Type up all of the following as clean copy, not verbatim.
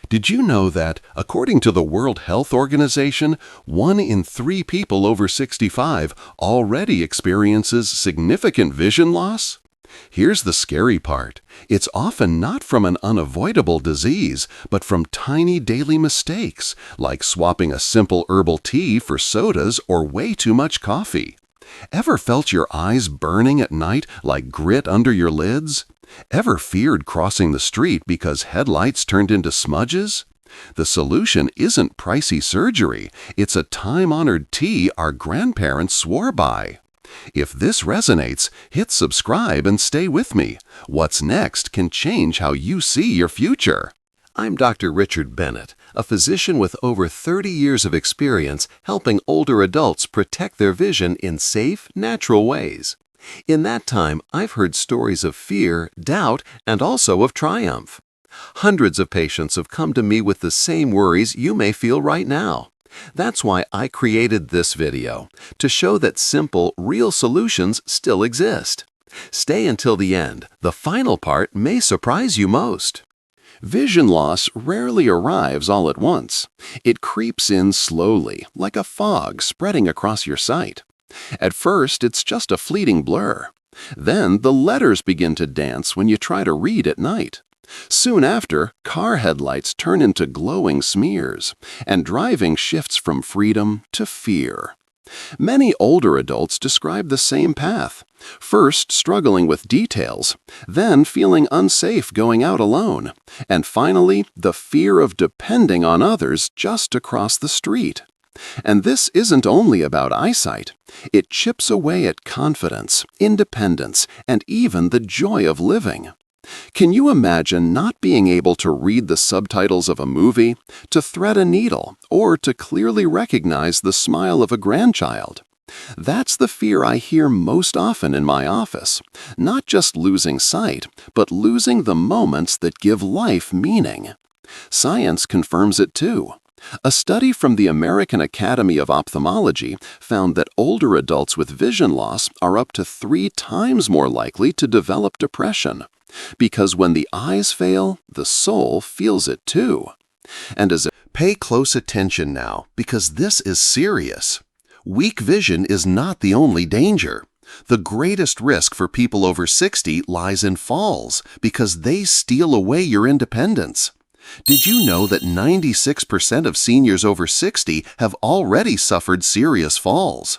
Did you know that, according to the World Health Organization, 1 in 3 people over 65 already experiences significant vision loss? Here's the scary part. It's often not from an unavoidable disease, but from tiny daily mistakes, like swapping a simple herbal tea for sodas or way too much coffee. Ever felt your eyes burning at night like grit under your lids? Ever feared crossing the street because headlights turned into smudges? The solution isn't pricey surgery, it's a time-honored tea our grandparents swore by. If this resonates, hit subscribe and stay with me. What's next can change how you see your future. I'm Dr. Richard Bennett, a physician with over 30 years of experience helping older adults protect their vision in safe, natural ways. In that time, I've heard stories of fear, doubt, and also of triumph. Hundreds of patients have come to me with the same worries you may feel right now. That's why I created this video, to show that simple, real solutions still exist. Stay until the end. The final part may surprise you most. Vision loss rarely arrives all at once. It creeps in slowly, like a fog spreading across your sight. At first, it's just a fleeting blur. Then the letters begin to dance when you try to read at night. Soon after, car headlights turn into glowing smears, and driving shifts from freedom to fear. Many older adults describe the same path, first struggling with details, then feeling unsafe going out alone, and finally the fear of depending on others just across the street. And this isn't only about eyesight. It chips away at confidence, independence, and even the joy of living. Can you imagine not being able to read the subtitles of a movie, to thread a needle, or to clearly recognize the smile of a grandchild? That's the fear I hear most often in my office. Not just losing sight, but losing the moments that give life meaning. Science confirms it too. A study from the American Academy of Ophthalmology found that older adults with vision loss are up to 3 times more likely to develop depression. Because when the eyes fail, the soul feels it too. And pay close attention now, because this is serious. Weak vision is not the only danger. The greatest risk for people over 60 lies in falls, because they steal away your independence. Did you know that 96% of seniors over 60 have already suffered serious falls?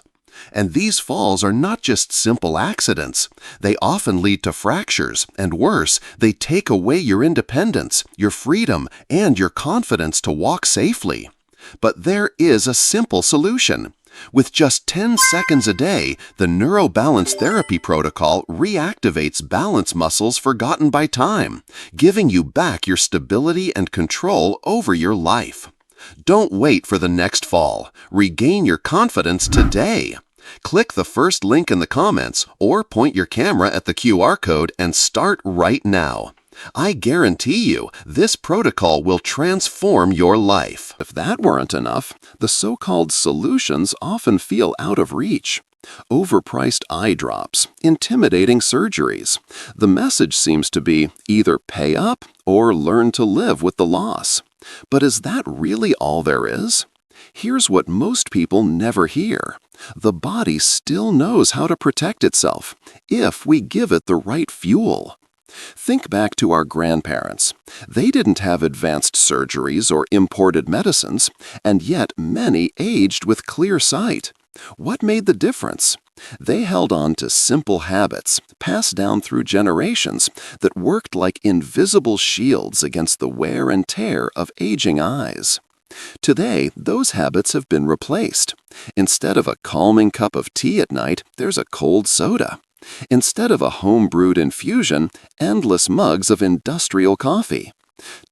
And these falls are not just simple accidents. They often lead to fractures, and worse, they take away your independence, your freedom, and your confidence to walk safely. But there is a simple solution. With just 10 seconds a day, the neurobalance therapy protocol reactivates balance muscles forgotten by time, giving you back your stability and control over your life. Don't wait for the next fall. Regain your confidence today. Click the first link in the comments or point your camera at the QR code and start right now. I guarantee you, this protocol will transform your life. If that weren't enough, the so-called solutions often feel out of reach. Overpriced eye drops, intimidating surgeries. The message seems to be either pay up or learn to live with the loss. But is that really all there is? Here's what most people never hear. The body still knows how to protect itself if we give it the right fuel. Think back to our grandparents. They didn't have advanced surgeries or imported medicines, and yet many aged with clear sight. What made the difference? They held on to simple habits, passed down through generations, that worked like invisible shields against the wear and tear of aging eyes. Today, those habits have been replaced. Instead of a calming cup of tea at night, there's a cold soda. Instead of a home-brewed infusion, endless mugs of industrial coffee.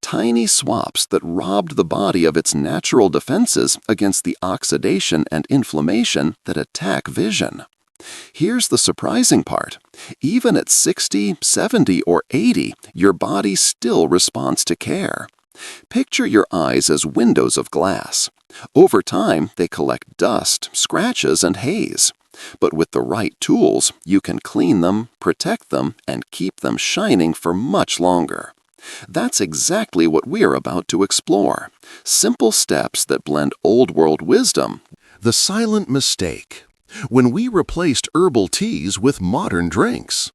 Tiny swaps that robbed the body of its natural defenses against the oxidation and inflammation that attack vision. Here's the surprising part. Even at 60, 70, or 80, your body still responds to care. Picture your eyes as windows of glass. Over time, they collect dust, scratches, and haze. But with the right tools, you can clean them, protect them, and keep them shining for much longer. That's exactly what we're about to explore. Simple steps that blend old-world wisdom. The silent mistake. When we replaced herbal teas with modern drinks.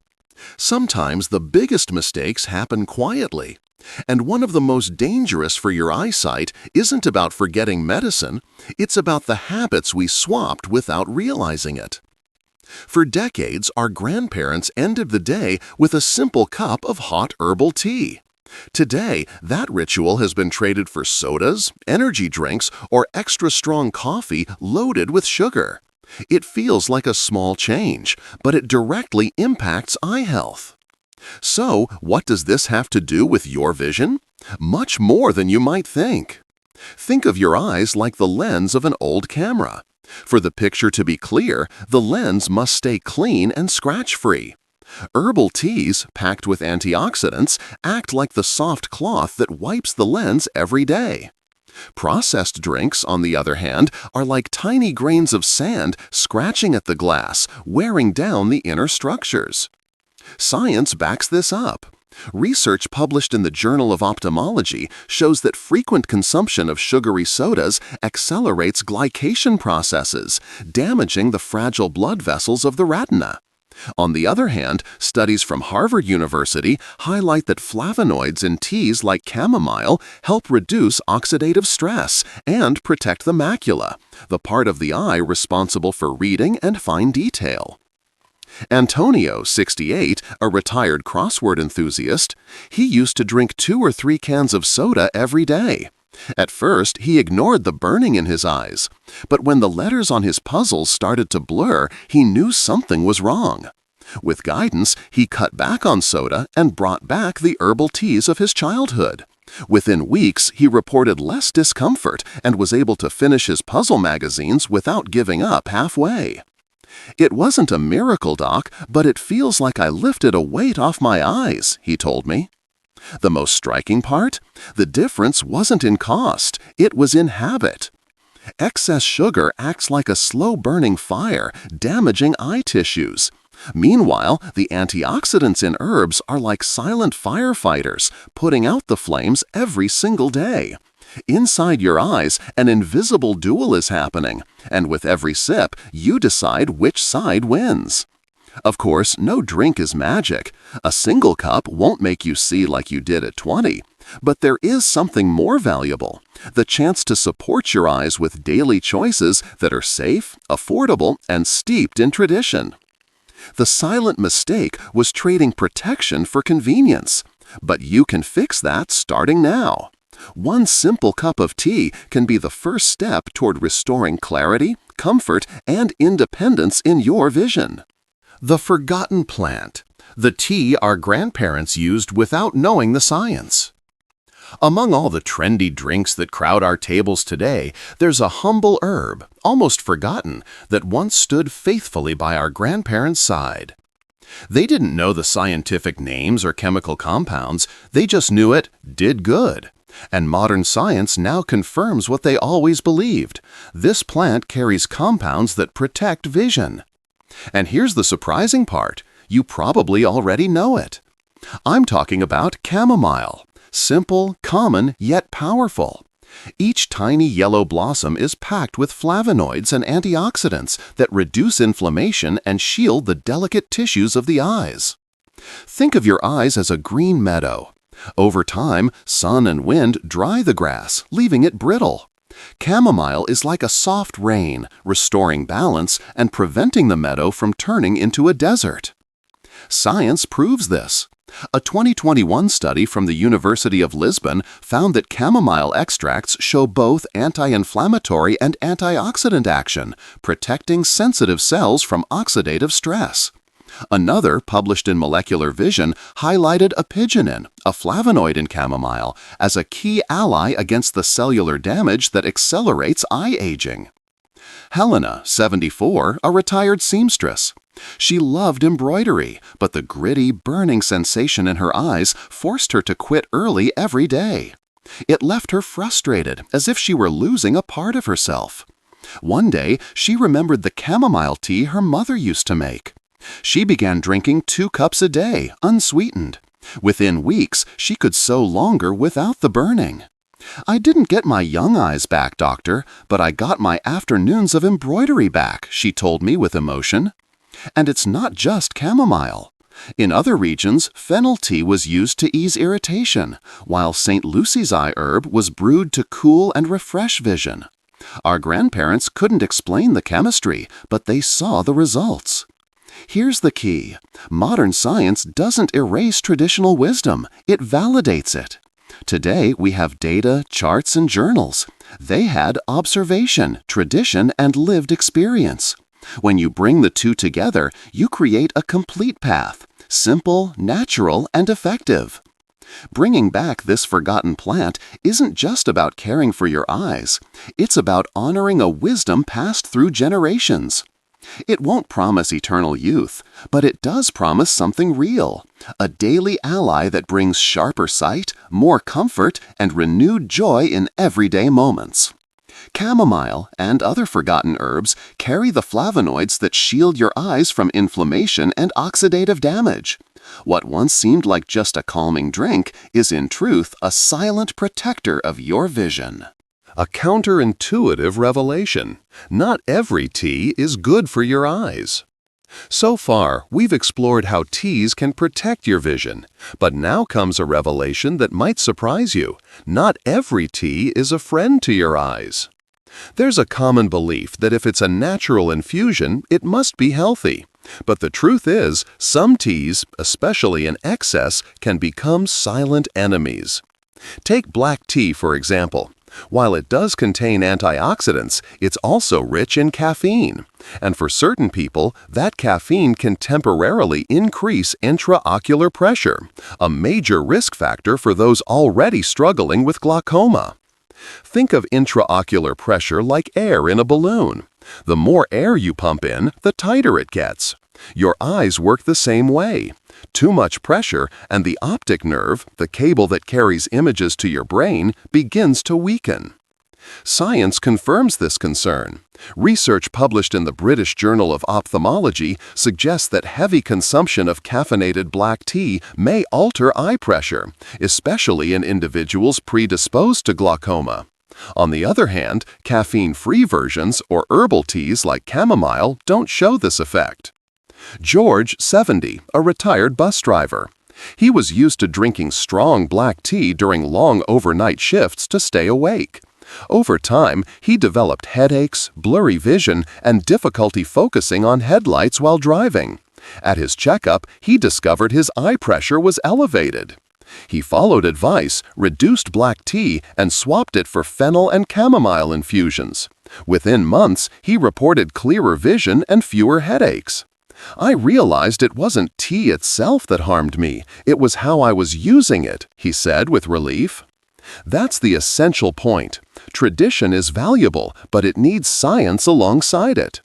Sometimes the biggest mistakes happen quietly. And one of the most dangerous for your eyesight isn't about forgetting medicine, it's about the habits we swapped without realizing it. For decades, our grandparents ended the day with a simple cup of hot herbal tea. Today, that ritual has been traded for sodas, energy drinks, or extra strong coffee loaded with sugar. It feels like a small change, but it directly impacts eye health. So, what does this have to do with your vision? Much more than you might think. Think of your eyes like the lens of an old camera. For the picture to be clear, the lens must stay clean and scratch-free. Herbal teas, packed with antioxidants, act like the soft cloth that wipes the lens every day. Processed drinks, on the other hand, are like tiny grains of sand scratching at the glass, wearing down the inner structures. Science backs this up. Research published in the Journal of Ophthalmology shows that frequent consumption of sugary sodas accelerates glycation processes, damaging the fragile blood vessels of the retina. On the other hand, studies from Harvard University highlight that flavonoids in teas like chamomile help reduce oxidative stress and protect the macula, the part of the eye responsible for reading and fine detail. Antonio, 68, a retired crossword enthusiast, he used to drink 2 or 3 cans of soda every day. At first, he ignored the burning in his eyes, but when the letters on his puzzles started to blur, he knew something was wrong. With guidance, he cut back on soda and brought back the herbal teas of his childhood. Within weeks, he reported less discomfort and was able to finish his puzzle magazines without giving up halfway. "It wasn't a miracle, Doc, but it feels like I lifted a weight off my eyes," he told me. The most striking part? The difference wasn't in cost, it was in habit. Excess sugar acts like a slow-burning fire, damaging eye tissues. Meanwhile, the antioxidants in herbs are like silent firefighters, putting out the flames every single day. Inside your eyes, an invisible duel is happening, and with every sip, you decide which side wins. Of course, no drink is magic. A single cup won't make you see like you did at 20. But there is something more valuable, the chance to support your eyes with daily choices that are safe, affordable, and steeped in tradition. The silent mistake was trading protection for convenience. But you can fix that starting now. One simple cup of tea can be the first step toward restoring clarity, comfort, and independence in your vision. The forgotten plant, the tea our grandparents used without knowing the science. Among all the trendy drinks that crowd our tables today, there's a humble herb, almost forgotten, that once stood faithfully by our grandparents' side. They didn't know the scientific names or chemical compounds, they just knew it did good. And modern science now confirms what they always believed. This plant carries compounds that protect vision. And here's the surprising part. You probably already know it. I'm talking about chamomile. Simple, common, yet powerful. Each tiny yellow blossom is packed with flavonoids and antioxidants that reduce inflammation and shield the delicate tissues of the eyes. Think of your eyes as a green meadow. Over time, sun and wind dry the grass, leaving it brittle. Chamomile is like a soft rain, restoring balance and preventing the meadow from turning into a desert. Science proves this. A 2021 study from the University of Lisbon found that chamomile extracts show both anti-inflammatory and antioxidant action, protecting sensitive cells from oxidative stress. Another, published in Molecular Vision, highlighted apigenin, a flavonoid in chamomile, as a key ally against the cellular damage that accelerates eye aging. Helena, 74, a retired seamstress. She loved embroidery, but the gritty, burning sensation in her eyes forced her to quit early every day. It left her frustrated, as if she were losing a part of herself. One day, she remembered the chamomile tea her mother used to make. She began drinking 2 cups a day, unsweetened. Within weeks, she could sew longer without the burning. "I didn't get my young eyes back, doctor, but I got my afternoons of embroidery back," she told me with emotion. And it's not just chamomile. In other regions, fennel tea was used to ease irritation, while St. Lucy's eye herb was brewed to cool and refresh vision. Our grandparents couldn't explain the chemistry, but they saw the results. Here's the key. Modern science doesn't erase traditional wisdom, it validates it. Today, we have data, charts, and journals. They had observation, tradition, and lived experience. When you bring the two together, you create a complete path, simple, natural, and effective. Bringing back this forgotten plant isn't just about caring for your eyes. It's about honoring a wisdom passed through generations. It won't promise eternal youth, but it does promise something real, a daily ally that brings sharper sight, more comfort, and renewed joy in everyday moments. Chamomile and other forgotten herbs carry the flavonoids that shield your eyes from inflammation and oxidative damage. What once seemed like just a calming drink is in truth a silent protector of your vision. A counterintuitive revelation. Not every tea is good for your eyes. So far, we've explored how teas can protect your vision, but now comes a revelation that might surprise you. Not every tea is a friend to your eyes. There's a common belief that if it's a natural infusion, it must be healthy. But the truth is, some teas, especially in excess, can become silent enemies. Take black tea, for example. While it does contain antioxidants, it's also rich in caffeine. And for certain people, that caffeine can temporarily increase intraocular pressure, a major risk factor for those already struggling with glaucoma. Think of intraocular pressure like air in a balloon. The more air you pump in, the tighter it gets. Your eyes work the same way. Too much pressure, and the optic nerve, the cable that carries images to your brain, begins to weaken. Science confirms this concern. Research published in the British Journal of Ophthalmology suggests that heavy consumption of caffeinated black tea may alter eye pressure, especially in individuals predisposed to glaucoma. On the other hand, caffeine-free versions or herbal teas like chamomile don't show this effect. George, 70, a retired bus driver. He was used to drinking strong black tea during long overnight shifts to stay awake. Over time, he developed headaches, blurry vision, and difficulty focusing on headlights while driving. At his checkup, he discovered his eye pressure was elevated. He followed advice, reduced black tea, and swapped it for fennel and chamomile infusions. Within months, he reported clearer vision and fewer headaches. "I realized it wasn't tea itself that harmed me, it was how I was using it," he said with relief. That's the essential point. Tradition is valuable, but it needs science alongside it.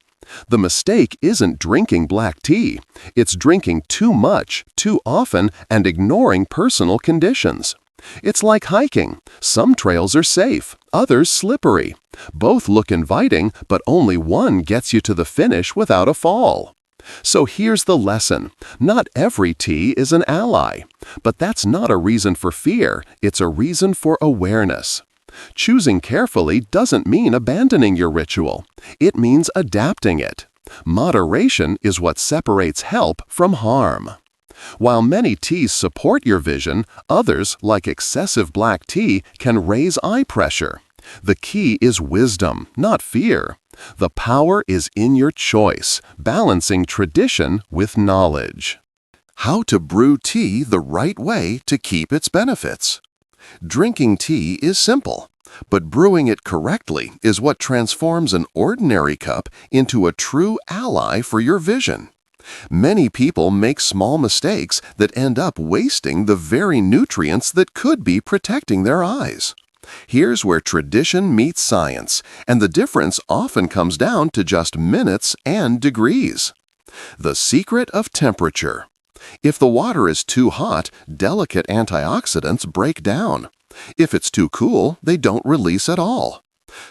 The mistake isn't drinking black tea. It's drinking too much, too often, and ignoring personal conditions. It's like hiking. Some trails are safe, others slippery. Both look inviting, but only one gets you to the finish without a fall. So here's the lesson. Not every tea is an ally. But that's not a reason for fear, it's a reason for awareness. Choosing carefully doesn't mean abandoning your ritual. It means adapting it. Moderation is what separates help from harm. While many teas support your vision, others, like excessive black tea, can raise eye pressure. The key is wisdom, not fear. The power is in your choice, balancing tradition with knowledge. How to brew tea the right way to keep its benefits. Drinking tea is simple, but brewing it correctly is what transforms an ordinary cup into a true ally for your vision. Many people make small mistakes that end up wasting the very nutrients that could be protecting their eyes. Here's where tradition meets science, and the difference often comes down to just minutes and degrees. The secret of temperature. If the water is too hot, delicate antioxidants break down. If it's too cool, they don't release at all.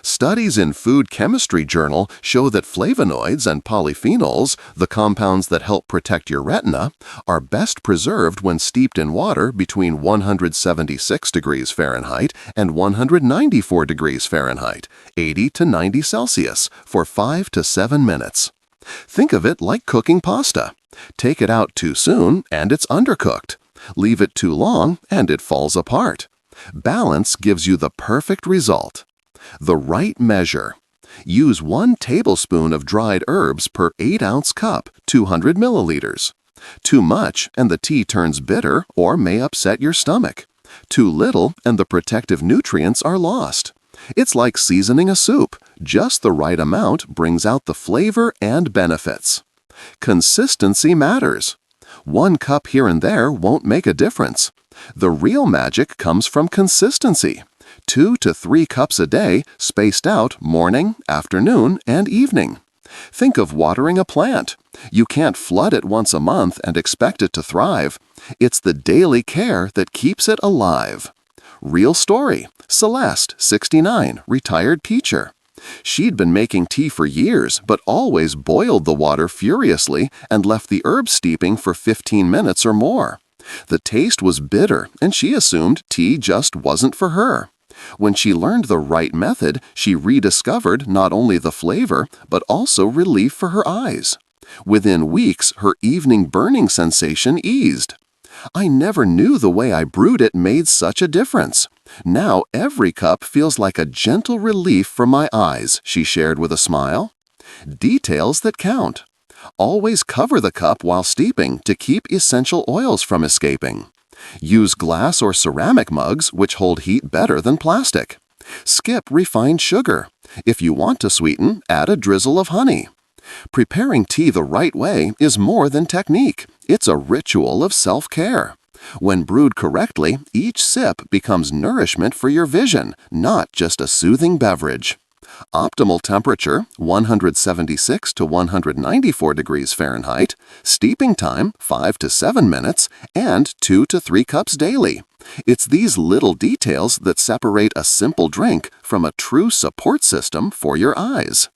Studies in Food Chemistry Journal show that flavonoids and polyphenols, the compounds that help protect your retina, are best preserved when steeped in water between 176 degrees Fahrenheit and 194 degrees Fahrenheit, 80 to 90 Celsius, for 5 to 7 minutes. Think of it like cooking pasta. Take it out too soon and it's undercooked. Leave it too long and it falls apart. Balance gives you the perfect result. The right measure. Use 1 tablespoon of dried herbs per 8-ounce cup, 200 milliliters. Too much and the tea turns bitter or may upset your stomach. Too little and the protective nutrients are lost. It's like seasoning a soup. Just the right amount brings out the flavor and benefits. Consistency matters. 1 cup here and there won't make a difference. The real magic comes from consistency. 2 to 3 cups a day, spaced out morning, afternoon, and evening. Think of watering a plant. You can't flood it once a month and expect it to thrive. It's the daily care that keeps it alive. Real story. Celeste, 69, retired teacher. She'd been making tea for years, but always boiled the water furiously and left the herbs steeping for 15 minutes or more. The taste was bitter, and she assumed tea just wasn't for her. When she learned the right method, she rediscovered not only the flavor, but also relief for her eyes. Within weeks, her evening burning sensation eased. I never knew the way I brewed it made such a difference. Now every cup feels like a gentle relief for my eyes, she shared with a smile. Details that count. Always cover the cup while steeping to keep essential oils from escaping. Use glass or ceramic mugs, which hold heat better than plastic. Skip refined sugar. If you want to sweeten, add a drizzle of honey. Preparing tea the right way is more than technique. It's a ritual of self-care. When brewed correctly, each sip becomes nourishment for your vision, not just a soothing beverage. Optimal temperature, 176 to 194 degrees Fahrenheit, steeping time, 5 to 7 minutes, and 2 to 3 cups daily. It's these little details that separate a simple drink from a true support system for your eyes.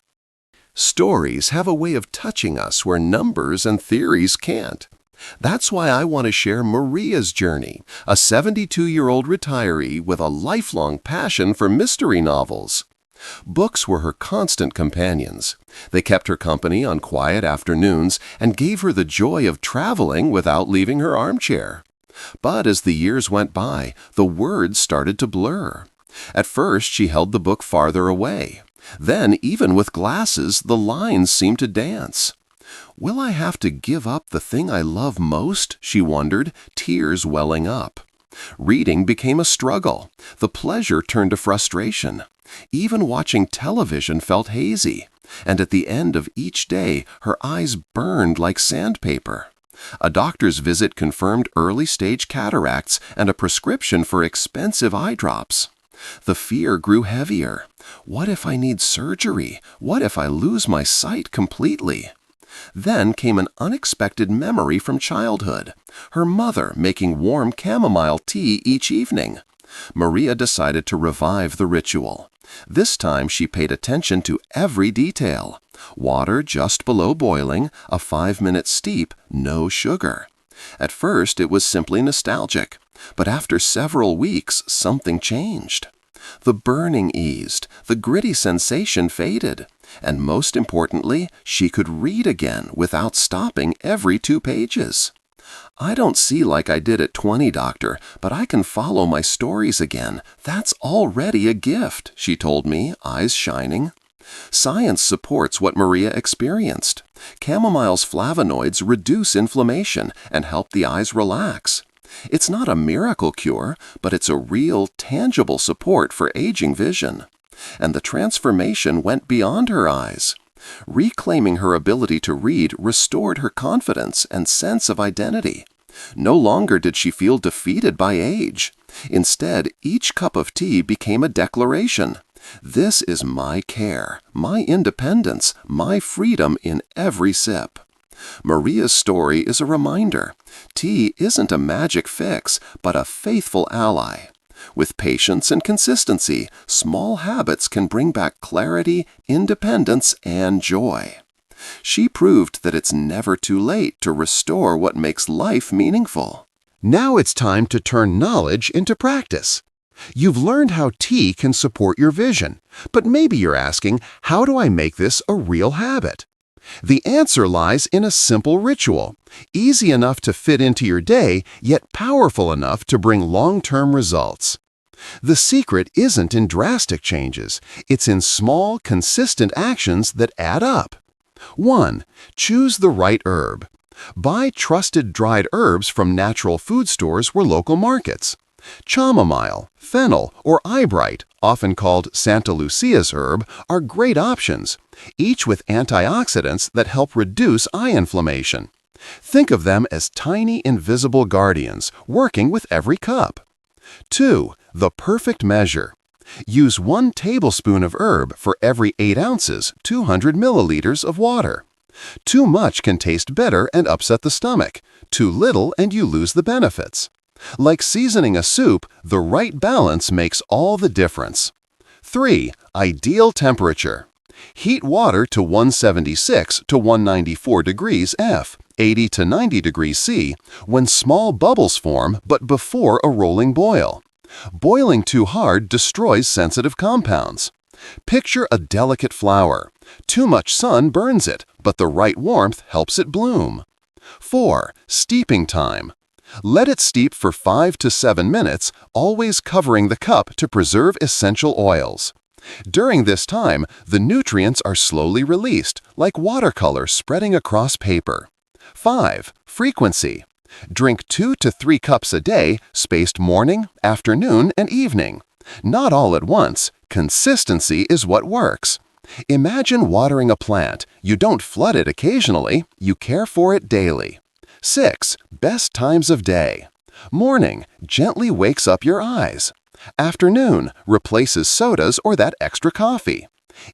Stories have a way of touching us where numbers and theories can't. That's why I want to share Maria's journey, a 72-year-old retiree with a lifelong passion for mystery novels. Books were her constant companions. They kept her company on quiet afternoons and gave her the joy of traveling without leaving her armchair. But as the years went by, the words started to blur. At first, she held the book farther away. Then, even with glasses, the lines seemed to dance. Will I have to give up the thing I love most? She wondered, tears welling up. Reading became a struggle. The pleasure turned to frustration. Even watching television felt hazy, and at the end of each day, her eyes burned like sandpaper. A doctor's visit confirmed early-stage cataracts and a prescription for expensive eye drops. The fear grew heavier. What if I need surgery? What if I lose my sight completely? Then came an unexpected memory from childhood, her mother making warm chamomile tea each evening. Maria decided to revive the ritual. This time she paid attention to every detail. Water just below boiling, a 5-minute steep, no sugar. At first it was simply nostalgic, but after several weeks something changed. The burning eased, the gritty sensation faded, and most importantly, she could read again without stopping every 2 pages. I don't see like I did at 20, doctor, but I can follow my stories again. That's already a gift, she told me, eyes shining. Science supports what Maria experienced. Chamomile's flavonoids reduce inflammation and help the eyes relax. It's not a miracle cure, but it's a real, tangible support for aging vision. And the transformation went beyond her eyes. Reclaiming her ability to read restored her confidence and sense of identity. No longer did she feel defeated by age. Instead, each cup of tea became a declaration. This is my care, my independence, my freedom in every sip. Maria's story is a reminder. Tea isn't a magic fix, but a faithful ally. With patience and consistency, small habits can bring back clarity, independence, and joy. She proved that it's never too late to restore what makes life meaningful. Now it's time to turn knowledge into practice. You've learned how tea can support your vision, but maybe you're asking, how do I make this a real habit? The answer lies in a simple ritual, easy enough to fit into your day, yet powerful enough to bring long-term results. The secret isn't in drastic changes, it's in small, consistent actions that add up. 1. Choose the right herb. Buy trusted dried herbs from natural food stores or local markets. Chamomile, fennel, or eyebright, often called Santa Lucia's herb, are great options, each with antioxidants that help reduce eye inflammation. Think of them as tiny invisible guardians, working with every cup. 2. The perfect measure. Use 1 tablespoon of herb for every 8 ounces, 200 milliliters of water. Too much can taste bitter and upset the stomach. Too little and you lose the benefits. Like seasoning a soup, the right balance makes all the difference. 3. Ideal temperature. Heat water to 176 to 194 degrees F, 80 to 90 degrees C, when small bubbles form but before a rolling boil. Boiling too hard destroys sensitive compounds. Picture a delicate flower. Too much sun burns it, but the right warmth helps it bloom. 4. Steeping time. Let it steep for 5 to 7 minutes, always covering the cup to preserve essential oils. During this time, the nutrients are slowly released, like watercolor spreading across paper. 5. Frequency. Drink 2 to 3 cups a day, spaced morning, afternoon, and evening. Not all at once. Consistency is what works. Imagine watering a plant. You don't flood it occasionally, you care for it daily. 6. Best times of day. Morning, gently wakes up your eyes. Afternoon, replaces sodas or that extra coffee.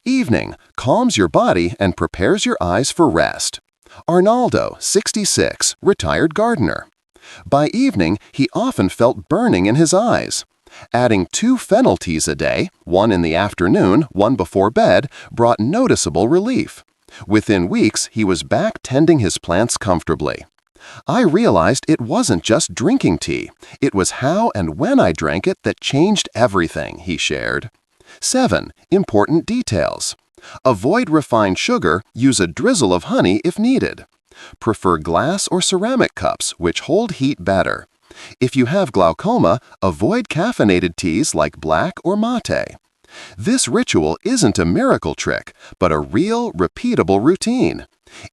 Evening, calms your body and prepares your eyes for rest. Arnaldo, 66, retired gardener. By evening, he often felt burning in his eyes. Adding 2 fennel teas a day, 1 in the afternoon, 1 before bed, brought noticeable relief. Within weeks, he was back tending his plants comfortably. I realized it wasn't just drinking tea. It was how and when I drank it that changed everything, he shared. 7. Important details. Avoid refined sugar, use a drizzle of honey if needed. Prefer glass or ceramic cups, which hold heat better. If you have glaucoma, avoid caffeinated teas like black or mate. This ritual isn't a miracle trick, but a real, repeatable routine.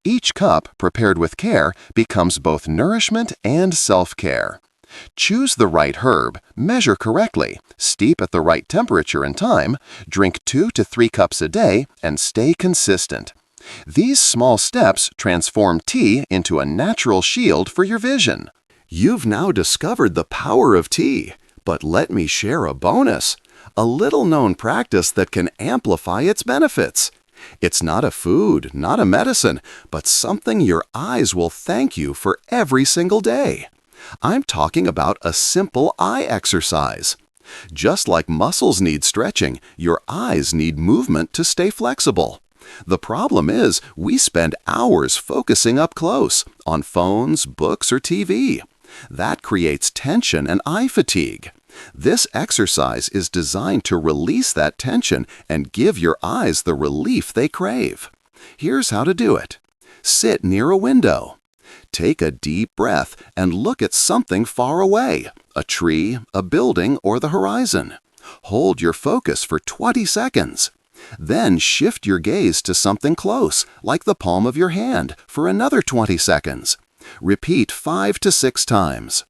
Each cup, prepared with care, becomes both nourishment and self-care. Choose the right herb, measure correctly, steep at the right temperature and time, drink 2 to 3 cups a day, and stay consistent. These small steps transform tea into a natural shield for your vision. You've now discovered the power of tea, but let me share a bonus, a little-known practice that can amplify its benefits. It's not a food, not a medicine, but something your eyes will thank you for every single day. I'm talking about a simple eye exercise. Just like muscles need stretching, your eyes need movement to stay flexible. The problem is, we spend hours focusing up close, on phones, books, or TV. That creates tension and eye fatigue. This exercise is designed to release that tension and give your eyes the relief they crave. Here's how to do it. Sit near a window. Take a deep breath and look at something far away, a tree, a building, or the horizon. Hold your focus for 20 seconds. Then shift your gaze to something close, like the palm of your hand, for another 20 seconds. Repeat 5 to 6 times.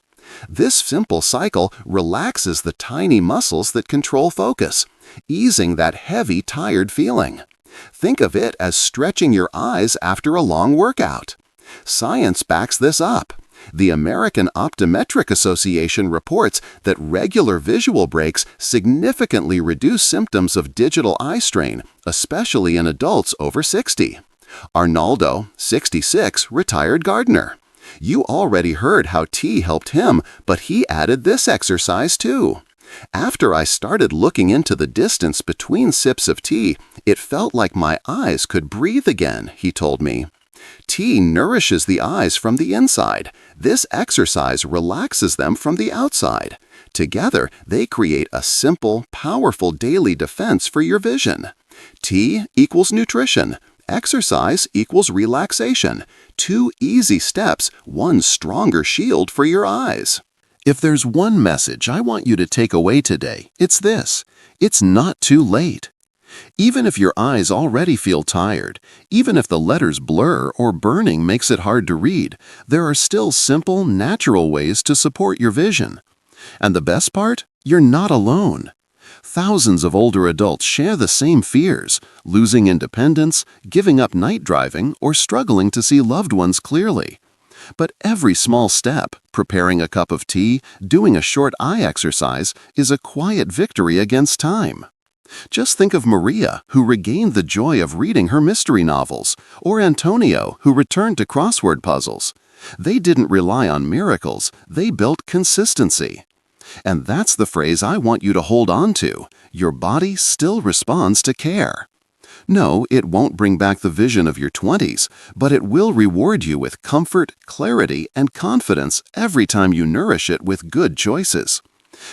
This simple cycle relaxes the tiny muscles that control focus, easing that heavy, tired feeling. Think of it as stretching your eyes after a long workout. Science backs this up. The American Optometric Association reports that regular visual breaks significantly reduce symptoms of digital eye strain, especially in adults over 60. Arnaldo, 66, retired gardener. You already heard how tea helped him, but he added this exercise too. After I started looking into the distance between sips of tea, it felt like my eyes could breathe again, he told me. Tea nourishes the eyes from the inside. This exercise relaxes them from the outside. Together, they create a simple, powerful daily defense for your vision. Tea equals nutrition. Exercise equals relaxation. 2 easy steps, 1 stronger shield for your eyes. If there's one message I want you to take away today, it's this: it's not too late. Even if your eyes already feel tired, even if the letters blur or burning makes it hard to read, there are still simple, natural ways to support your vision. And the best part? You're not alone. Thousands of older adults share the same fears: losing independence, giving up night driving, or struggling to see loved ones clearly. But every small step, preparing a cup of tea, doing a short eye exercise, is a quiet victory against time. Just think of Maria, who regained the joy of reading her mystery novels, or Antonio, who returned to crossword puzzles. They didn't rely on miracles, they built consistency. And that's the phrase I want you to hold on to: your body still responds to care. No, it won't bring back the vision of your 20s, but it will reward you with comfort, clarity, and confidence every time you nourish it with good choices.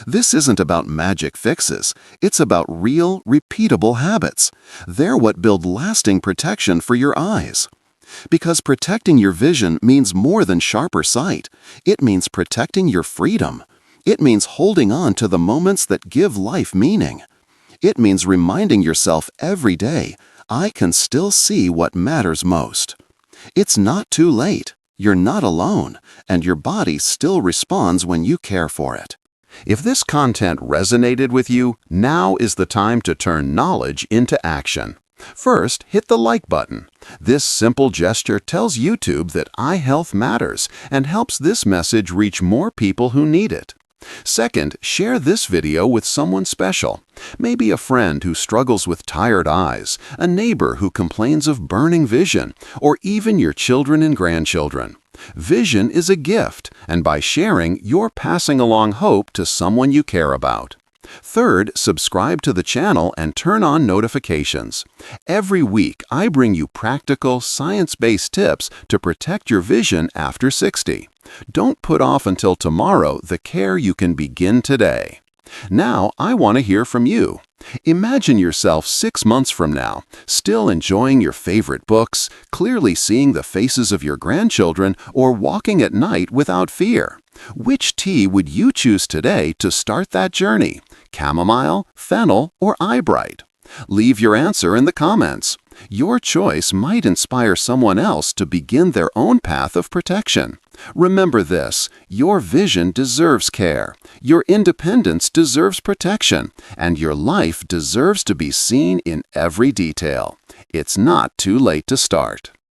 This isn't about magic fixes. It's about real, repeatable habits. They're what build lasting protection for your eyes. Because protecting your vision means more than sharper sight. It means protecting your freedom. It means holding on to the moments that give life meaning. It means reminding yourself every day, I can still see what matters most. It's not too late. You're not alone, and your body still responds when you care for it. If this content resonated with you, now is the time to turn knowledge into action. First, hit the like button. This simple gesture tells YouTube that eye health matters and helps this message reach more people who need it. Second, share this video with someone special. Maybe a friend who struggles with tired eyes, a neighbor who complains of burning vision, or even your children and grandchildren. Vision is a gift, and by sharing, you're passing along hope to someone you care about. Third, subscribe to the channel and turn on notifications. Every week, I bring you practical, science-based tips to protect your vision after 60. Don't put off until tomorrow the care you can begin today. Now, I want to hear from you. Imagine yourself 6 months from now, still enjoying your favorite books, clearly seeing the faces of your grandchildren, or walking at night without fear. Which tea would you choose today to start that journey? Chamomile, fennel, or eyebright? Leave your answer in the comments. Your choice might inspire someone else to begin their own path of protection. Remember this: your vision deserves care, your independence deserves protection, and your life deserves to be seen in every detail. It's not too late to start.